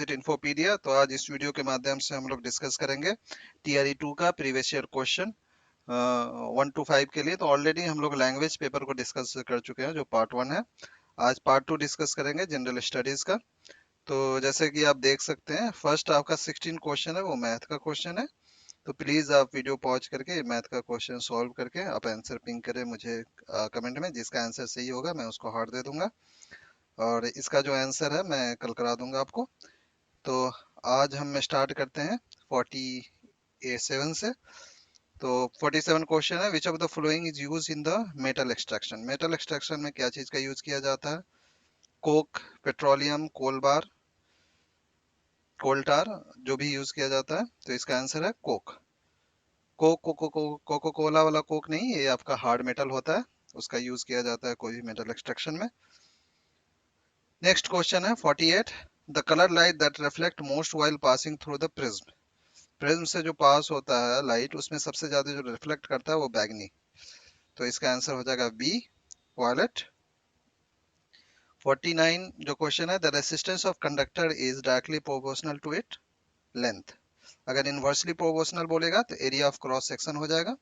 इन्फोपीडिया। तो आज इस वीडियो के माध्यम से हम लोग डिस्कस करेंगे टीआरई 2 का प्रीवियस ईयर क्वेश्चन 1 to 5 के लिए। तो ऑलरेडी हम लोग लैंग्वेज पेपर को डिस्कस कर चुके हैं जो पार्ट 1 है। आज पार्ट 2 डिस्कस करेंगे जनरल स्टडीज का। तो जैसे कि आप देख सकते हैं फर्स्ट आपका 16 क्वेश्चन है वो मैथ का क्वेश्चन है। तो प्लीज आप वीडियो पॉज करके मैथ का क्वेश्चन सॉल्व करके आप आंसर पिंग करें मुझे कमेंट में। जिसका आंसर सही होगा मैं उसको हार्ट दे दूंगा और इसका जो आंसर है मैं कल करा दूंगा आपको। तो आज हम स्टार्ट करते हैं 47 से। तो 47 क्वेश्चन है, विच of the following is use in the metal extraction. Metal extraction में क्या चीज का यूज किया जाता है? कोक, पेट्रोलियम, कोल बार, कोल टार, जो भी यूज किया जाता है। तो इसका आंसर है कोक। कोक कोको कोला वाला कोक नहीं, ये आपका हार्ड मेटल होता है, उसका यूज किया जाता है कोई भी मेटल एक्सट्रैक्शन में। नेक्स्ट क्वेश्चन है 48, the colour light that reflect most while passing through the prism. Prism से जो पास होता है लाइट उसमें सबसे ज्यादा जो रिफ्लेक्ट करता है वो बैगनी। तो इसका आंसर हो जाएगा बी, वायलेट। 49 जो क्वेश्चन है, the resistance of conductor is directly proportional to it length. अगर इनवर्सली प्रोपोर्शनल बोलेगा तो एरिया ऑफ क्रॉस सेक्शन हो जाएगा।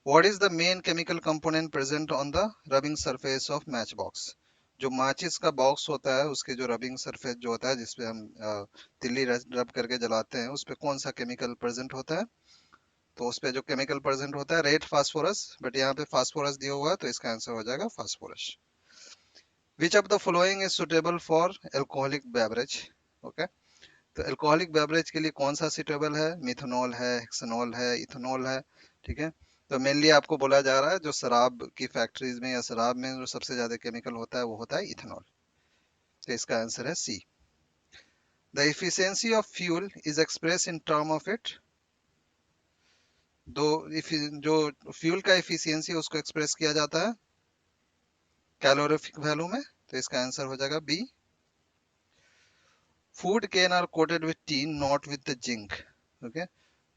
What is the main chemical component present on the rubbing surface of match box. जो माचिस का box होता है उसके जो रबिंग सरफेस जो होता है जिसपे हम तिल्ली रब करके जलाते हैं उस पे कौन सा केमिकल प्रेजेंट होता है? तो उस पे जो केमिकल प्रेजेंट होता है रेड फास्फोरस, बट यहाँ पे फास्फोरस दिया हुआ है तो इसका आंसर हो जाएगा phosphorus. Which of the following is suitable for alcoholic beverage. Okay, तो एल्कोहलिक बेवरेज के लिए कौन सा सुटेबल है? मिथेनॉल है, हेक्सेनॉल है, इथेनॉल है। ठीक है, तो मेनली आपको बोला जा रहा है जो शराब की फैक्ट्रीज में या शराब में जो सबसे ज्यादा केमिकल होता है वो होता है इथेनॉल। तो इसका आंसर है C. The efficiency of fuel is express in term of it. दो जो फ्यूल का एफिशिएंसी उसको एक्सप्रेस किया जाता है कैलोरीफिक वैल्यू में। तो इसका आंसर हो जाएगा B. Food can are coated with tin not with the zinc. Okay,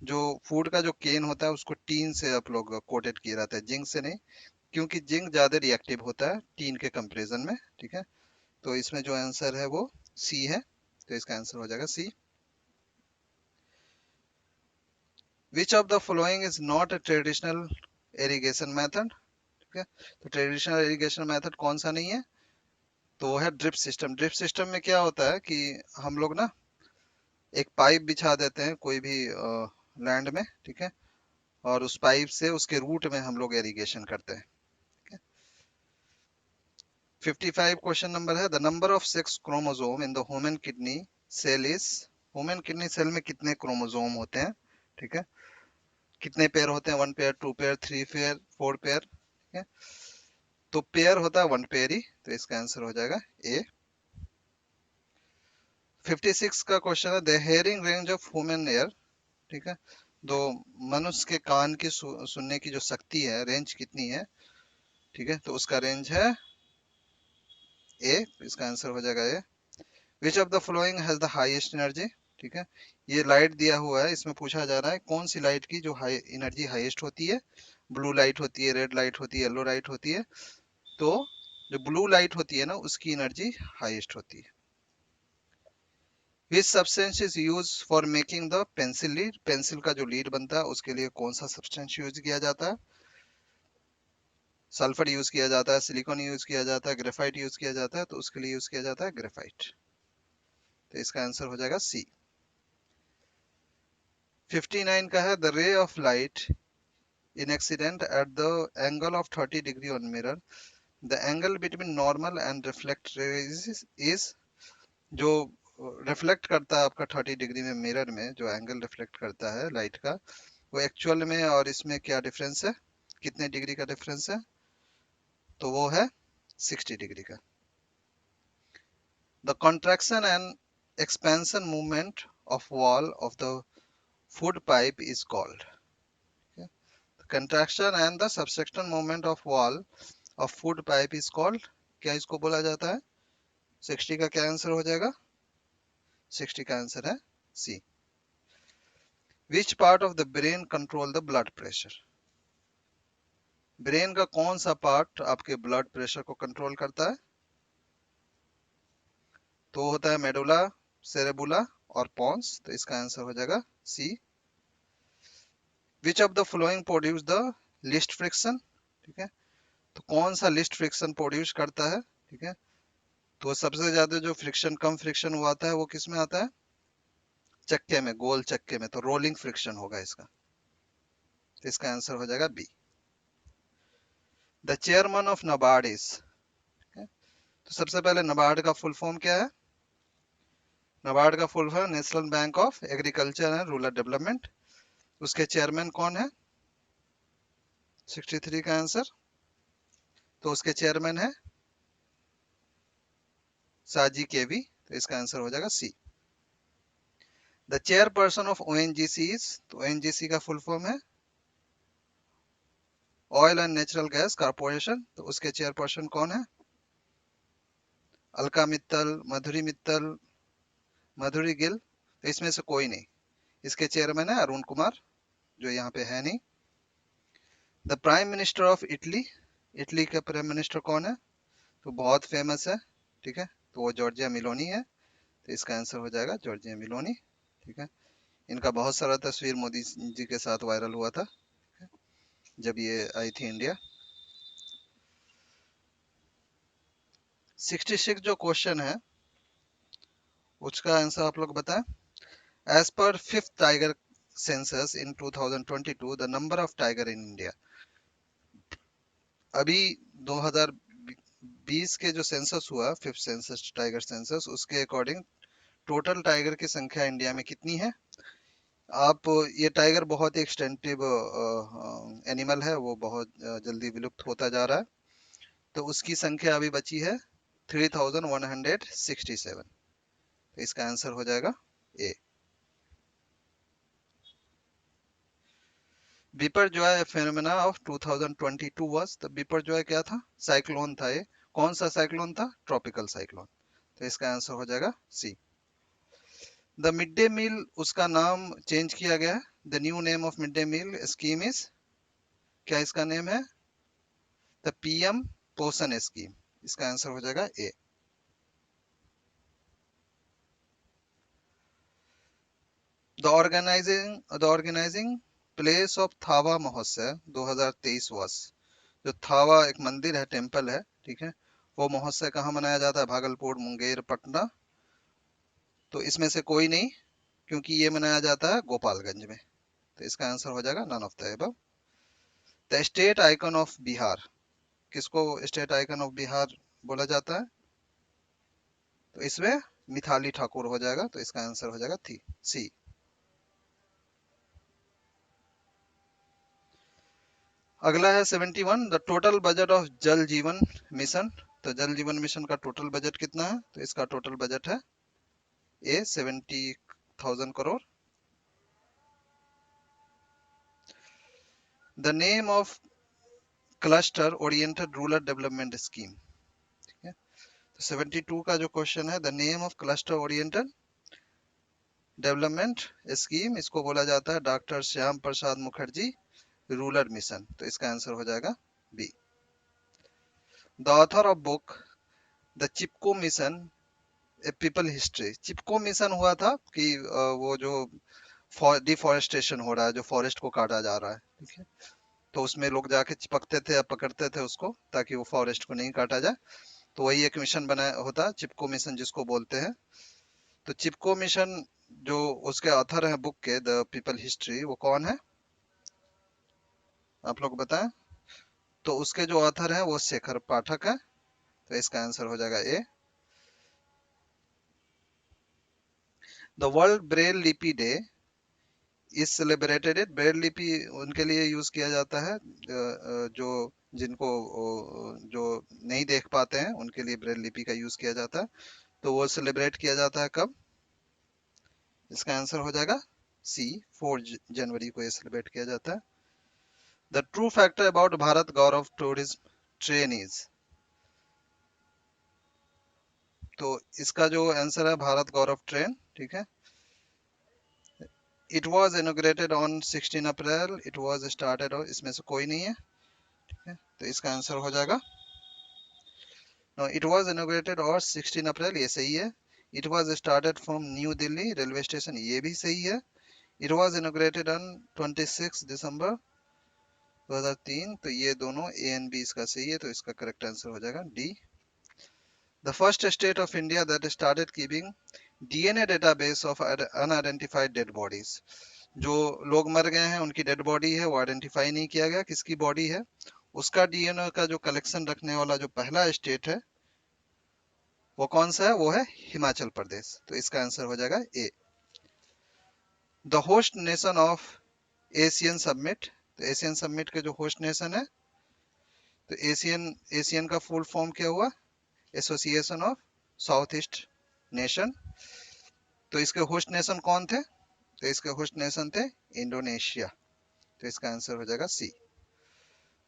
जो फूड का जो केन होता है उसको टीन से आप लोग कोटेड किया जाता है, जिंक से नहीं, क्योंकि जिंक ज्यादा रिएक्टिव होता है टीन के कंपैरिजन में। ठीक है, तो इसमें जो आंसर है वो सी है। तो इसका आंसर हो जाएगा C. Which of the following is not a traditional irrigation method. ठीक है, तो ट्रेडिशनल इरिगेशन मेथड कौन सा नहीं है? तो वो है ड्रिप सिस्टम। ड्रिप सिस्टम में क्या होता है कि हम लोग ना एक पाइप बिछा देते हैं कोई भी लैंड में। ठीक है, और उस पाइप से उसके रूट में हम लोग इरिगेशन करते हैं। 55 क्वेश्चन नंबर है, the number of sex chromosome in the human kidney cell is. Human kidney cell में कितने क्रोमोसोम होते हैं? ठीक है, कितने पेयर होते हैं? 1 पेयर, 2 पेयर, 3 पेयर, 4 पेयर। ठीक है, तो पेयर होता है 1 पेयर ही। तो इसका आंसर हो जाएगा ए। 56 का क्वेश्चन है, the hearing range of human air. ठीक है, तो मनुष्य के कान की सुनने की जो शक्ति है रेंज कितनी है? ठीक है, तो उसका रेंज है ए। इसका आंसर हो जाएगा A. Which of the following has the highest energy. ठीक है, ये लाइट दिया हुआ है, इसमें पूछा जा रहा है कौन सी लाइट की जो हाई एनर्जी हाईएस्ट होती है। ब्लू लाइट होती है, रेड लाइट होती है, येलो लाइट होती है। तो जो ब्लू लाइट होती है ना उसकी एनर्जी हाईएस्ट होती है। Which substance is use for making the pencil lead. Pencil का जो लीड बनता है उसके लिए कौन सा सब्सटेंस यूज किया जाता है? सल्फर यूज किया जाता है, सिलिकॉन यूज किया जाता है, ग्रेफाइट यूज किया जाता है। तो उसके लिए यूज किया जाता है ग्रेफाइट। तो इसका आंसर हो जाएगा सी। 59 का है, the ray of light in accident at the angle of 30 degree on mirror. The angle between normal and reflect rays is. जो रिफ्लेक्ट करता है आपका 30 डिग्री में मिरर में, जो एंगल रिफ्लेक्ट करता है लाइट का वो एक्चुअल में और इसमें क्या डिफरेंस है? कितने डिग्री का डिफरेंस है? तो वो है 60 डिग्री का। The contraction and expansion movement of wall of the food pipe is called. Okay? The contraction and the subsection movement of wall of food pipe is called. क्या इसको बोला जाता है? 60 का क्या आंसर हो जाएगा? 60 का आंसर है सी। Which part of the brain control the blood pressure? Brain का कौन सा पार्ट आपके ब्लड प्रेशर को कंट्रोल करता है? तो होता है मेडुला, सेरेबुला और पॉन्स, तो इसका आंसर हो जाएगा C. Which of the following produce the least friction, ठीक है, तो कौन सा लिस्ट फ्रिक्शन प्रोड्यूस करता है, ठीक है, तो सबसे ज्यादा जो फ्रिक्शन, कम फ्रिक्शन हुआ आता है वो किस में आता है, चक्के में, गोल चक्के में, तो रोलिंग फ्रिक्शन होगा इसका, तो इसका आंसर हो जाएगा B. The chairman of NABARD is, तो सबसे पहले नबार्ड का फुल फॉर्म क्या है, नबार्ड का full form national bank of agriculture and rural development. उसके चेयरमैन कौन है, 63 का आंसर, तो उसके चेयरमैन है साजी केवी, तो इसका आंसर हो जाएगा C. The chairperson of ONGC is, तो ओएनजीसी का फुल फॉर्म है oil and natural gas corporation, तो उसके चेयरपर्सन कौन है, अलका मित्तल, मधुरी मित्तल, मधुरी गिल, तो इसमें से कोई नहीं, इसके चेयरमैन है अरुण कुमार, जो यहाँ पे है नहीं। The prime minister of Italy, Italy का प्राइम मिनिस्टर कौन है, तो बहुत फेमस है, ठीक है, तो वो जॉर्जिया मिलोनी है, तो इसका आंसर हो जाएगा जॉर्जिया मिलोनी, ठीक है। इनका बहुत सारा तस्वीर मोदी जी के साथ वायरल हुआ था जब ये आई थी इंडिया। 66 जो क्वेश्चन है उसका आंसर आप लोग बताएं। As per fifth tiger census in 2022 the number of tiger in India, अभी 2020 के जो सेंसस हुआ, फिफ्थ सेंसस टाइगर सेंसस, उसके अकॉर्डिंग टोटल टाइगर की संख्या इंडिया में कितनी है। आप, ये टाइगर बहुत ही एक्सटेंसिव एनिमल है, वो बहुत जल्दी विलुप्त होता जा रहा है, तो उसकी संख्या अभी बची है 3167, तो इसका आंसर हो जाएगा ए। बिपरजॉय फेनोमेना ऑफ 2022 वाज, तो बिपरजॉय क्या था, साइक्लोन था ये, कौन सा साइक्लोन था, ट्रॉपिकल साइक्लोन, तो इसका आंसर हो जाएगा C. The mid day meal, उसका नाम चेंज किया गया है, the new name of mid day meal scheme is, क्या इसका नेम है, द पीएम पोषण स्कीम, इसका आंसर हो जाएगा A. The organising place of Thawe Mahotsav 2023 was, जो थावा एक मंदिर है, टेम्पल है, ठीक है, वो महोत्सव कहाँ मनाया जाता है, भागलपुर, मुंगेर, पटना, तो इसमें से कोई नहीं, क्योंकि ये मनाया जाता है गोपालगंज में, तो इसका आंसर हो जाएगा none of the above. The state icon of Bihar, किसको स्टेट आइकन ऑफ बिहार बोला जाता है, तो इसमें मिथाली ठाकुर हो जाएगा, तो इसका आंसर हो जाएगा थी सी। अगला है 71, द टोटल बजट ऑफ जल जीवन मिशन, तो जल जीवन मिशन का टोटल बजट कितना है, तो इसका टोटल बजट है A 70,000 crore. The name of cluster oriented rural development scheme, ठीक है, तो 72 का जो क्वेश्चन है, the name of cluster oriented development scheme, इसको बोला जाता है doctor Shyam Prasad Mukherjee rural mission, तो इसका आंसर हो जाएगा B. The author of book the Chipko mission a people history, Chipko mission हुआ था कि वो जो डिफॉरेस्टेशन हो रहा है, जो फॉरेस्ट को काटा जा रहा है, ठीक है, तो उसमें लोग जाके चिपकते थे या पकड़ते थे उसको, ताकि वो फॉरेस्ट को नहीं काटा जाए, तो वही एक मिशन बना होता, चिपको मिशन जिसको बोलते हैं। तो चिपको मिशन जो उसके ऑथर हैं बुक के द पीपल हिस्ट्री, वो कौन है, आप लोग बताएं। तो उसके जो ऑथर हैं वो शेखर पाठक है, तो इसका आंसर हो जाएगा ए। द वर्ल्ड ब्रेल लिपि डे इज सेलिब्रेटेड, ब्रेल लिपि उनके लिए यूज किया जाता है जो जिनको जो नहीं देख पाते हैं, उनके लिए ब्रेल लिपि का यूज किया जाता है, तो वो सेलिब्रेट किया जाता है कब, इसका आंसर हो जाएगा सी, 4 जनवरी को ये सेलिब्रेट किया जाता है। The true factor about Bharat Gaurav tourism train is, तो इसका जो आंसर है भारत गौरव ट्रेन, ठीक है, it was inaugurated on 16 April, it was started, इसमें से कोई नहीं है, ठीक है, तो इसका आंसर हो जाएगा नो, इट वॉज इनोग्रेटेड और 16 अप्रैल, ये सही है। It was started from new Delhi railway station, ये भी सही है। इट वाज इनॉग्रेटेड ऑन 26 दिसंबर 2003, तो ये दोनों ए एंड बी इसका सही है, तो इसका करेक्ट आंसर हो जाएगा D. The first state of India that started keeping DNA database of unidentified dead bodies, जो लोग मर गए हैं उनकी डेड बॉडी है वो आइडेंटिफाई नहीं किया गया किसकी बॉडी है, उसका डीएनए का जो कलेक्शन रखने वाला जो पहला स्टेट है वो कौन सा है, वो है हिमाचल प्रदेश, तो इसका आंसर हो जाएगा A. The host nation of ASEAN summit, तो एशियन समिट के जो होस्ट नेशन है, तो एशियन एशियन का फुल फॉर्म क्या हुआ, association of south east nation, तो इसके होस्ट नेशन कौन थे, तो इसके होस्ट नेशन थे इंडोनेशिया, तो इसका आंसर हो जाएगा C.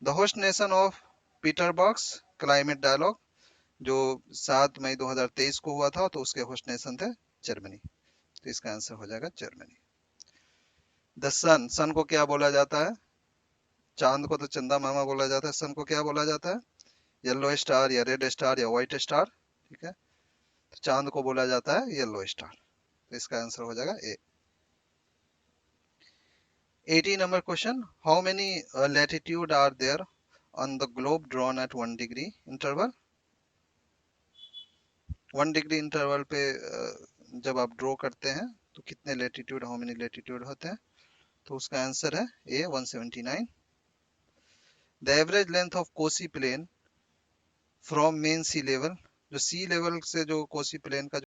The host nation of Petersberg's climate dialogue, जो 7 मई 2023 को हुआ था, तो उसके होस्ट नेशन थे जर्मनी, तो इसका आंसर हो जाएगा जर्मनी। द सन, सन को क्या बोला जाता है, चांद को तो चंदा मामा बोला जाता है, सन को क्या बोला जाता है, येलो स्टार या रेड स्टार या व्हाइट स्टार, ठीक है, तो चांद को बोला जाता है येलो स्टार, तो इसका आंसर हो जाएगा A. 80 number question, how many latitude are there on the globe drawn at 1 degree interval. 1 degree interval पे जब आप ड्रॉ करते हैं तो कितने लैटिट्यूड, हाउ मेनी लैटिट्यूड होते हैं, तो उसका आंसर है A 179। The average length of Kosi plain from mean sea level, जो सी लेवल से जो कोसी प्लेन का